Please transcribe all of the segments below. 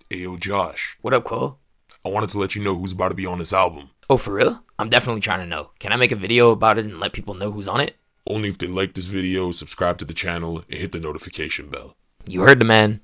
Ayo, Josh, What up, Cole? I wanted to let you know who's about to be on this album. Oh, for real? I'm definitely trying to know. Can I make a video about it and let people know who's on it? Only if they like this video, subscribe to the channel, and hit the notification bell. You heard the man.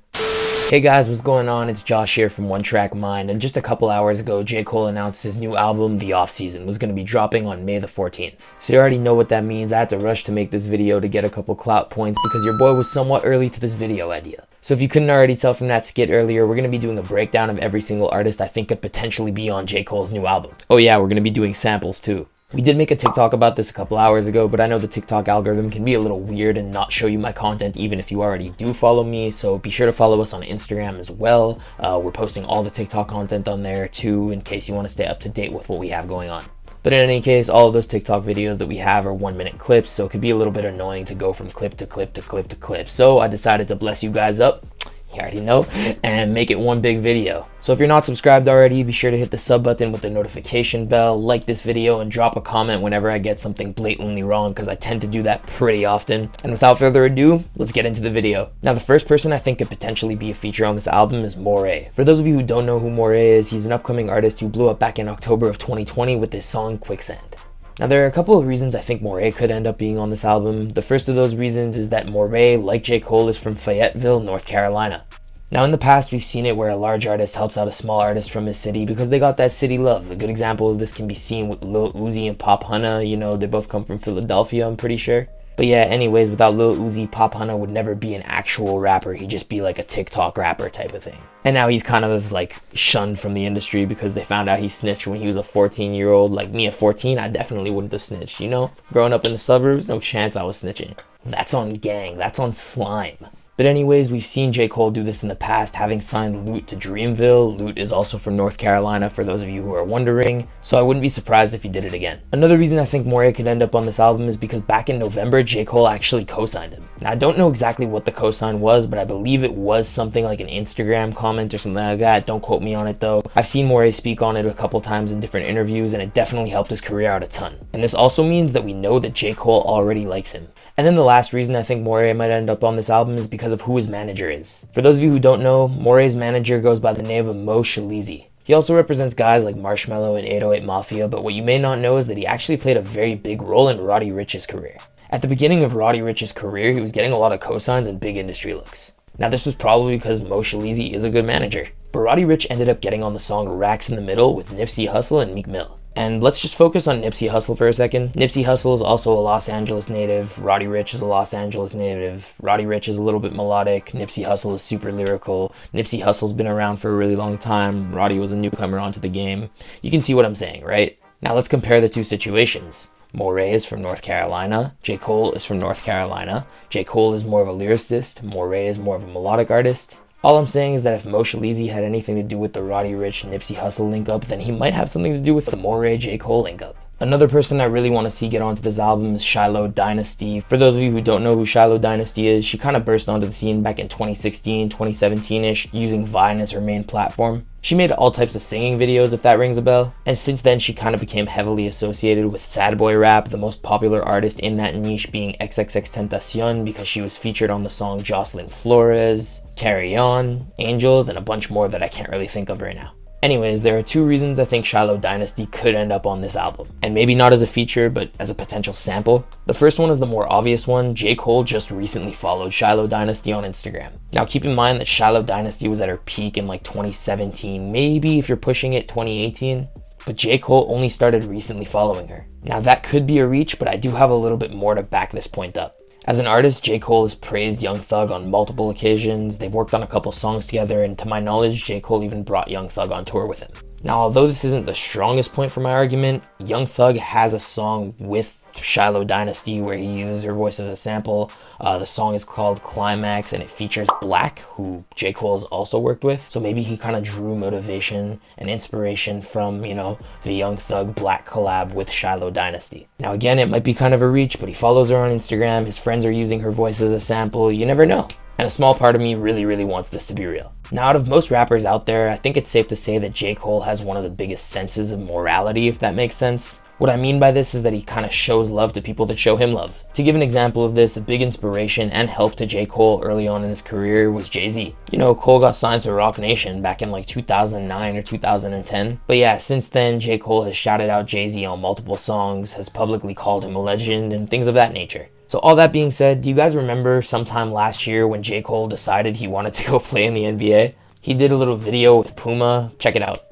Hey guys, what's going on? It's Josh here from One Track Mind, and just a couple hours ago, J. Cole announced his new album, The Off Season, was going to be dropping on May the 14th. So you already know what that means. I had to rush to make this video to get a couple clout points because your boy was somewhat early to this video idea. So if you couldn't already tell from that skit earlier, we're going to be doing a breakdown of every single artist I think could potentially be on J. Cole's new album. Oh yeah, we're going to be doing samples too. We did make a TikTok about this a couple hours ago, but I know the TikTok algorithm can be a little weird and not show you my content even if you already do follow me, so be sure to follow us on Instagram as well. We're posting all the TikTok content on there too, in case you want to stay up to date with what we have going on. But in any case, all of those TikTok videos that we have are 1-minute clips, so it could be a little bit annoying to go from clip to clip to clip to clip. So I decided to bless you guys up, you already know, and make it one big video. So if you're not subscribed already, be sure to hit the sub button with the notification bell, like this video, and drop a comment whenever I get something blatantly wrong, because I tend to do that pretty often. And without further ado, let's get into the video. Now, the first person I think could potentially be a feature on this album is Morray. For those of you who don't know who Morray is, he's an upcoming artist who blew up back in October of 2020 with his song Quicksand. Now, there are a couple of reasons I think Morray could end up being on this album. The first of those reasons is that Morray, like J. Cole, is from Fayetteville, North Carolina. Now, in the past, we've seen it where a large artist helps out a small artist from his city because they got that city love. A good example of this can be seen with Lil Uzi and Pop Hunna. You know, they both come from Philadelphia, I'm pretty sure. But yeah, anyways, without Lil Uzi, Pop Hunna would never be an actual rapper. He'd just be like a TikTok rapper type of thing. And now he's kind of like shunned from the industry because they found out he snitched when he was a 14-year-old. Like me at 14, I definitely wouldn't have snitched, you know? Growing up in the suburbs, no chance I was snitching. That's on gang, that's on slime. But anyways, we've seen J. Cole do this in the past, having signed Lute to Dreamville. Lute is also from North Carolina, for those of you who are wondering, so I wouldn't be surprised if he did it again. Another reason I think Morray could end up on this album is because back in November, J. Cole actually co-signed him. Now, I don't know exactly what the co-sign was, but I believe it was something like an Instagram comment or something like that. Don't quote me on it though. I've seen Morray speak on it a couple times in different interviews, and it definitely helped his career out a ton. And this also means that we know that J. Cole already likes him. And then the last reason I think Morray might end up on this album is because of who his manager is. For those of you who don't know, Morray's manager goes by the name of Mo Shalizi. He also represents guys like Marshmello and 808 Mafia, but what you may not know is that he actually played a very big role in Roddy Ricch's career. At the beginning of Roddy Ricch's career, he was getting a lot of cosigns and big industry looks. Now, this was probably because Mo Shalizi is a good manager, but Roddy Ricch ended up getting on the song Racks in the Middle with Nipsey Hussle and Meek Mill. And let's just focus on Nipsey Hussle for a second. Nipsey Hussle is also a Los Angeles native. Roddy Ricch is a Los Angeles native. Roddy Ricch is a little bit melodic. Nipsey Hussle is super lyrical. Nipsey Hussle's been around for a really long time. Roddy was a newcomer onto the game. You can see what I'm saying, right? Now let's compare the two situations. Morray is from North Carolina. J. Cole is from North Carolina. J. Cole is more of a lyricist. Morray is more of a melodic artist. All I'm saying is that if Mo Shalizi had anything to do with the Roddy Ricch Nipsey Hussle link up, then he might have something to do with the Morray J. Cole link up. Another person I really want to see get onto this album is Shiloh Dynasty. For those of you who don't know who Shiloh Dynasty is, she kind of burst onto the scene back in 2016, 2017-ish, using Vine as her main platform. She made all types of singing videos, if that rings a bell, and since then she kind of became heavily associated with sad boy rap, the most popular artist in that niche being XXXTentacion because she was featured on the song Jocelyn Flores, Carry On, Angels, and a bunch more that I can't really think of right now. Anyways, there are two reasons I think Shiloh Dynasty could end up on this album. And maybe not as a feature, but as a potential sample. The first one is the more obvious one. J. Cole just recently followed Shiloh Dynasty on Instagram. Now keep in mind that Shiloh Dynasty was at her peak in like 2017, maybe if you're pushing it 2018. But J. Cole only started recently following her. Now that could be a reach, but I do have a little bit more to back this point up. As an artist, J. Cole has praised Young Thug on multiple occasions. They've worked on a couple songs together, and to my knowledge, J. Cole even brought Young Thug on tour with him. Now, although this isn't the strongest point for my argument, Young Thug has a song with Shiloh Dynasty where he uses her voice as a sample. The song is called Climax and it features Black, who J. Cole has also worked with. So maybe he kind of drew motivation and inspiration from, you know, the Young Thug Black collab with Shiloh Dynasty. Now again, it might be kind of a reach, but he follows her on Instagram. His friends are using her voice as a sample. You never know. And a small part of me really wants this to be real. Now, out of most rappers out there, I think it's safe to say that J. Cole has one of the biggest senses of morality, if that makes sense. What I mean by this is that he kind of shows love to people that show him love. To give an example of this, a big inspiration and help to J. Cole early on in his career was Jay-Z. You know, Cole got signed to Roc Nation back in like 2009 or 2010. But yeah, since then, J. Cole has shouted out Jay-Z on multiple songs, has publicly called him a legend, and things of that nature. So all that being said, do you guys remember sometime last year when J. Cole decided he wanted to go play in the NBA? He did a little video with Puma. Check it out.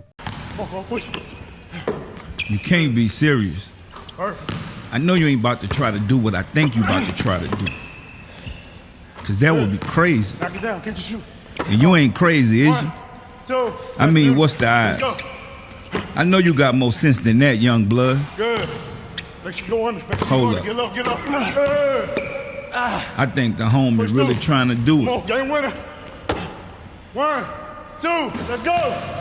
You can't be serious. I know you ain't about to try to do what I think you about to try to do. Cause that would be crazy. Knock it down, can't you shoot? And you ain't crazy, is you? 1, 2, I mean, what's the odds? Let's go. I know you got more sense than that, young blood. Good. Make sure you go under. Hold up. Get up, get up. I think the homie is really trying to do Come it. on, game winner. 1, 2, let's go.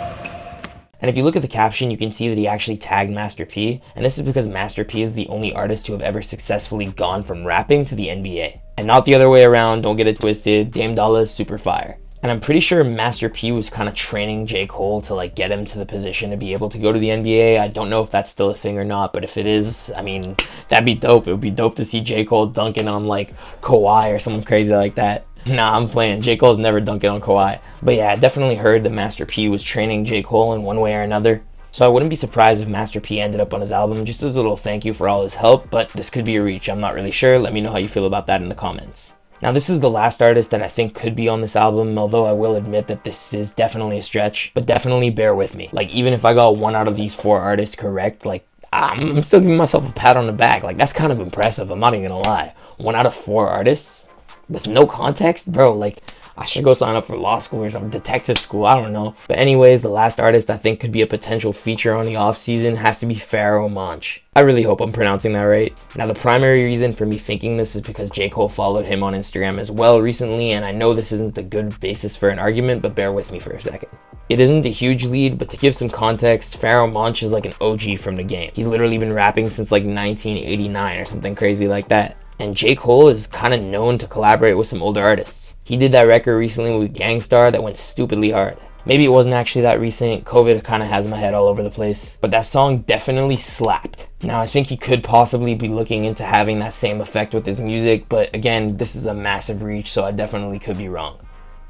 And if you look at the caption, you can see that he actually tagged Master P, and this is because Master P is the only artist to have ever successfully gone from rapping to the NBA. And not the other way around, don't get it twisted, Dame Dollar is super fire. And I'm pretty sure Master P was kind of training J. Cole to like get him to the position to be able to go to the NBA. I don't know if that's still a thing or not, but if it is, I mean, that'd be dope. It would be dope to see J. Cole dunking on like Kawhi or something crazy like that. Nah, I'm playing. J. Cole's never dunking on Kawhi. But yeah, I definitely heard that Master P was training J. Cole in one way or another. So I wouldn't be surprised if Master P ended up on his album just as a little thank you for all his help, but this could be a reach. I'm not really sure. Let me know how you feel about that in the comments. Now this is the last artist that I think could be on this album, although I will admit that this is definitely a stretch, but definitely bear with me. Like even if I got 1 out of these 4 artists correct, like I'm still giving myself a pat on the back. Like that's kind of impressive, I'm not even gonna lie. 1 out of 4 artists with no context, bro, like I should go sign up for law school or some detective school, I don't know. But anyways, the last artist I think could be a potential feature on the off season has to be Pharaoh Manche. I really hope I'm pronouncing that right. Now the primary reason for me thinking this is because J. Cole followed him on Instagram as well recently, and I know this isn't a good basis for an argument, but bear with me for a second. It isn't a huge lead, but to give some context, Pharaoh Manche is like an OG from the game. He's literally been rapping since like 1989 or something crazy like that. And J. Cole is kind of known to collaborate with some older artists. He did that record recently with Gangstar that went stupidly hard. Maybe it wasn't actually that recent, COVID kind of has my head all over the place, but that song definitely slapped. Now I think he could possibly be looking into having that same effect with his music, but again, this is a massive reach, so I definitely could be wrong.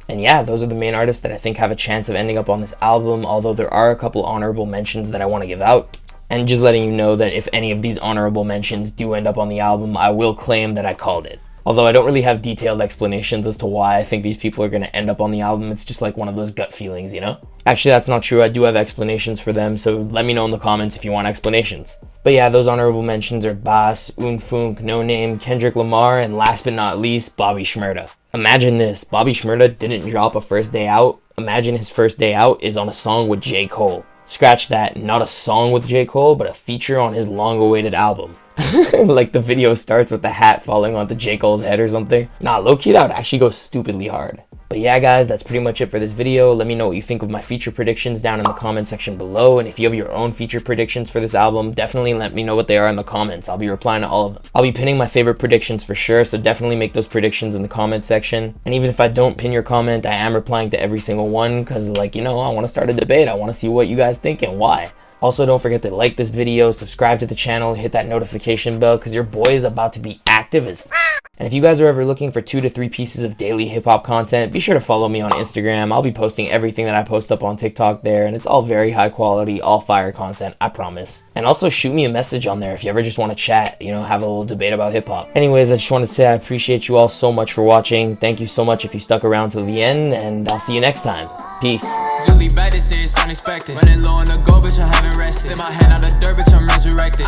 And yeah, those are the main artists that I think have a chance of ending up on this album, although there are a couple honorable mentions that I want to give out. And just letting you know that if any of these honorable mentions do end up on the album, I will claim that I called it. Although I don't really have detailed explanations as to why I think these people are going to end up on the album. It's just like one of those gut feelings, you know? Actually, that's not true. I do have explanations for them, so let me know in the comments if you want explanations. But yeah, those honorable mentions are Bass, Unfunk, No Name, Kendrick Lamar, and last but not least, Bobby Shmurda. Imagine this, Bobby Shmurda didn't drop a first day out. Imagine his first day out is on a song with J. Cole. Scratch that, not a song with J. Cole, but a feature on his long-awaited album. Like the video starts with the hat falling onto J. Cole's head or something. Nah, low-key that would actually go stupidly hard. But yeah guys, that's pretty much it for this video. Let me know what you think of my feature predictions down in the comment section below, and if you have your own feature predictions for this album, definitely let me know what they are in the comments. I'll be replying to all of them. I'll be pinning my favorite predictions for sure, so definitely make those predictions in the comment section. And even if I don't pin your comment, I am replying to every single one, because like, you know, I want to start a debate. I want to see what you guys think and why. Also, don't forget to like this video, subscribe to the channel, hit that notification bell, because your boy is about to be active as f***. And if you guys are ever looking for 2 to 3 pieces of daily hip-hop content, be sure to follow me on Instagram. I'll be posting everything that I post up on TikTok there, and it's all very high quality, all fire content, I promise. And also shoot me a message on there if you ever just want to chat, you know, have a little debate about hip-hop. Anyways, I just wanted to say I appreciate you all so much for watching. Thank you so much if you stuck around till the end, and I'll see you next time. Peace. Really bad, this is unexpected. Running low on the go, bitch, I haven't rested. In my hand out of dirt, bitch, I'm resurrected.